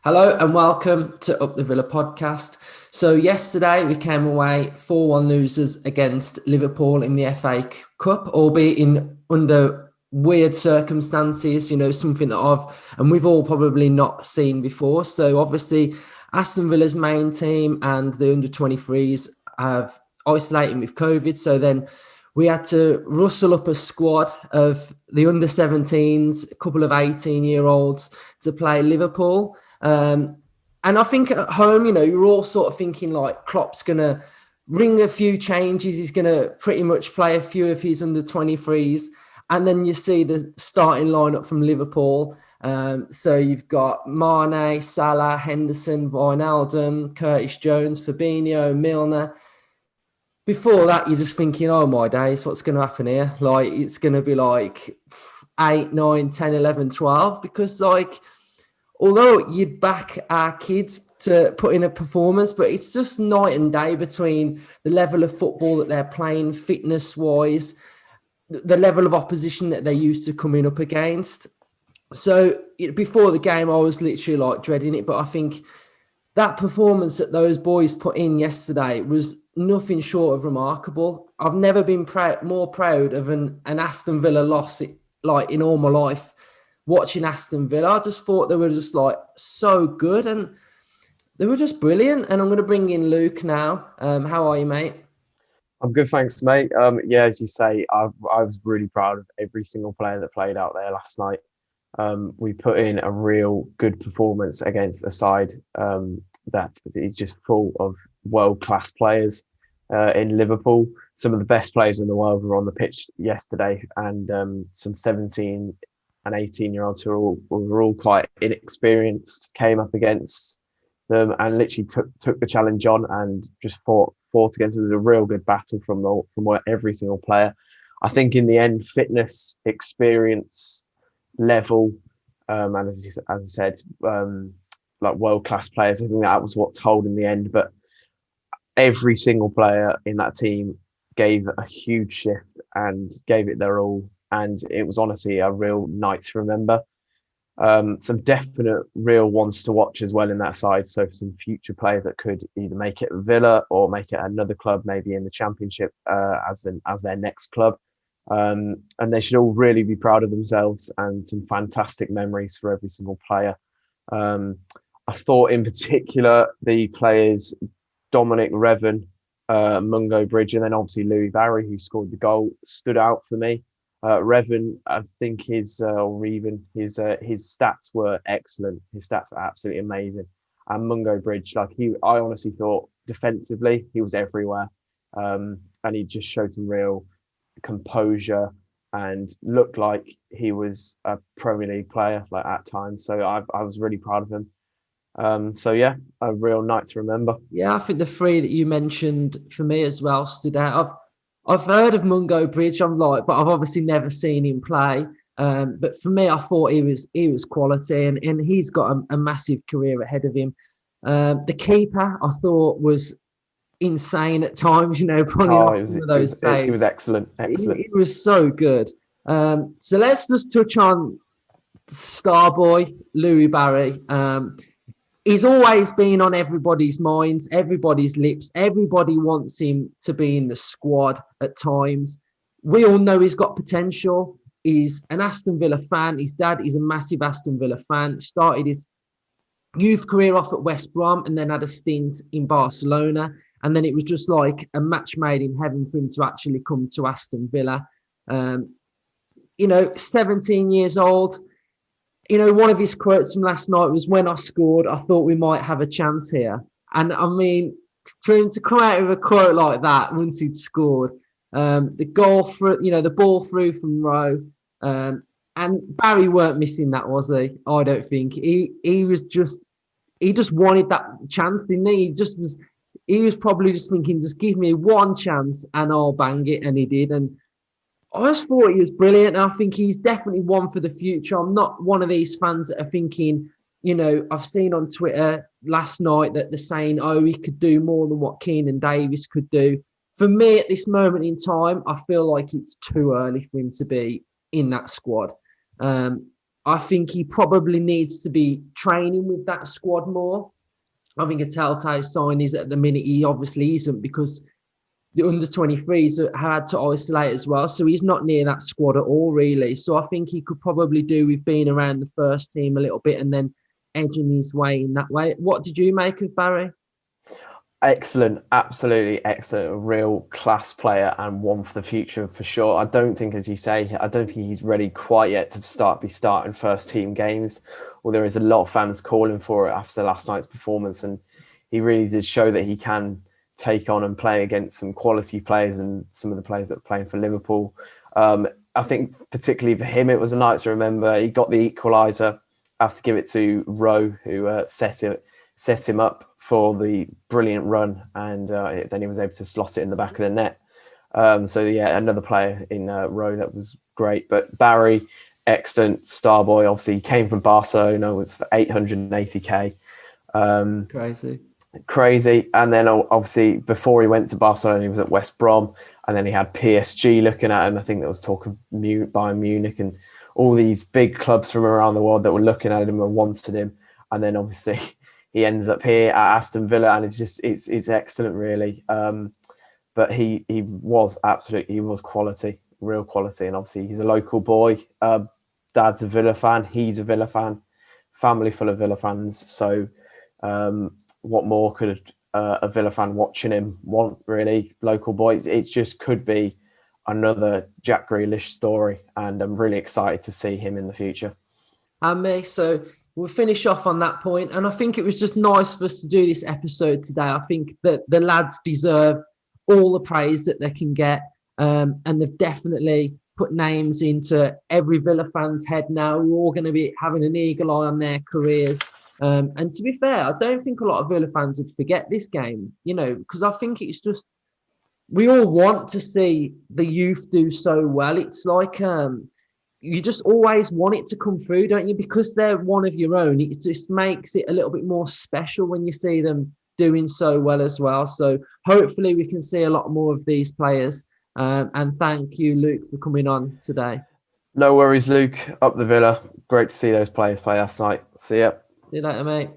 Hello and welcome to Up the Villa podcast. So yesterday we came away 4-1 losers against Liverpool in the FA Cup, albeit in under weird circumstances, something that we've all probably not seen before. So obviously Aston Villa's main team and the under-23s have isolated with COVID. So then we had to rustle up a squad of the under-17s, a couple of 18-year-olds to play Liverpool. And I think at home, you're all sort of thinking like Klopp's going to ring a few changes. He's going to pretty much play a few of his under-23s. And then you see the starting lineup from Liverpool. So you've got Mane, Salah, Henderson, Wijnaldum, Curtis Jones, Fabinho, Milner. Before that, you're just thinking, oh my days, what's going to happen here? Like, it's going to be like 8, 9, 10, 11, 12. Because although you'd back our kids to put in a performance, but it's just night and day between the level of football that they're playing, fitness-wise, the level of opposition that they're used to coming up against. So before the game, I was literally like dreading it, but I think that performance that those boys put in yesterday was nothing short of remarkable. I've never been more proud of an Aston Villa loss in all my life. Watching Aston Villa, I just thought they were just so good and they were just brilliant. And I'm going to bring in Luke now. How are you, mate? I'm good, thanks, mate. Yeah, as you say, I was really proud of every single player that played out there last night. We put in a real good performance against a side that is just full of world-class players in Liverpool. Some of the best players in the world were on the pitch yesterday, and some 17 and 18-year-olds who were all quite inexperienced came up against them and literally took the challenge on and just fought against it. It was a real good battle from every single player. I think in the end, fitness, experience, level, and as I said, like world-class players. I think that was what told in the end. But every single player in that team gave a huge shift and gave it their all. And it was honestly a real night to remember. Some definite real ones to watch as well in that side. So some future players that could either make it Villa or make it another club, maybe in the Championship as their next club. And they should all really be proud of themselves, and some fantastic memories for every single player. I thought in particular the players Dominic Revan, Mungo Bridge, and then obviously Louie Barry, who scored the goal, stood out for me. Revan, I think his stats were excellent. His stats were absolutely amazing. And Mungo Bridge, I honestly thought defensively he was everywhere, and he just showed some real composure and looked like he was a Premier League player at times. So I was really proud of him. So yeah, a real night to remember. Yeah, I think the three that you mentioned for me as well stood out. I've heard of Mungo Bridge, but I've obviously never seen him play. But for me, I thought he was quality, and he's got a massive career ahead of him. The keeper, I thought, was insane at times. Pulling off some of those saves. He was excellent. He was so good. So let's just touch on Starboy Louie Barry. He's always been on everybody's minds, everybody's lips. Everybody wants him to be in the squad at times. We all know he's got potential. He's an Aston Villa fan. His dad is a massive Aston Villa fan. Started his youth career off at West Brom and then had a stint in Barcelona. And then it was just like a match made in heaven for him to actually come to Aston Villa. 17 years old. One of his quotes from last night was, "When I scored, I thought we might have a chance here." And I mean, for him to come out with a quote like that once he'd scored, the goal through, the ball through from Rowe, and Barry weren't missing that, was he? I don't think he just wanted that chance, didn't he? He was probably just thinking, just give me one chance and I'll bang it, and he did. And I just thought he was brilliant. And I think he's definitely one for the future. I'm not one of these fans that are thinking, I've seen on Twitter last night that they're saying, oh, he could do more than what Keenan Davis could do. For me, at this moment in time, I feel like it's too early for him to be in that squad. I think he probably needs to be training with that squad more. I think a telltale sign is at the minute he obviously isn't, because the under 23s are hard to isolate as well. So he's not near that squad at all, really. So I think he could probably do with being around the first team a little bit and then edging his way in that way. What did you make of Barry? Excellent, absolutely excellent. A real class player and one for the future for sure. I don't think, as you say, I don't think he's ready quite yet to be starting first team games. Well, there is a lot of fans calling for it after last night's performance, and he really did show that he can take on and play against some quality players and some of the players that are playing for Liverpool. I think particularly for him, it was a night to remember. He got the equaliser. I have to give it to Rowe, who set him up for the brilliant run, and then he was able to slot it in the back of the net. So yeah, another player in Rowe that was great. But Barry, excellent star boy. Obviously, he came from Barcelona, was for 880k. Crazy. And then obviously before he went to Barcelona, he was at West Brom, and then he had PSG looking at him. I think there was talk of Bayern Munich and all these big clubs from around the world that were looking at him and wanted him. And then obviously he ends up here at Aston Villa, and it's excellent, really. But he was quality, real quality, and obviously he's a local boy. Dad's a Villa fan, he's a Villa fan, family full of Villa fans. So what more could a Villa fan watching him want, really? Local boys. It just could be another Jack Grealish story, and I'm really excited to see him in the future. And me, so we'll finish off on that point. And I think it was just nice for us to do this episode today. I think that the lads deserve all the praise that they can get. And they've definitely put names into every Villa fan's head now. We're all going to be having an eagle eye on their careers. And to be fair, I don't think a lot of Villa fans would forget this game, because I think it's just, we all want to see the youth do so well. It's like, you just always want it to come through, don't you? Because they're one of your own. It just makes it a little bit more special when you see them doing so well as well. So hopefully we can see a lot more of these players. And thank you, Luke, for coming on today. No worries, Luke. Up the Villa. Great to see those players play last night. See ya. See you later, mate.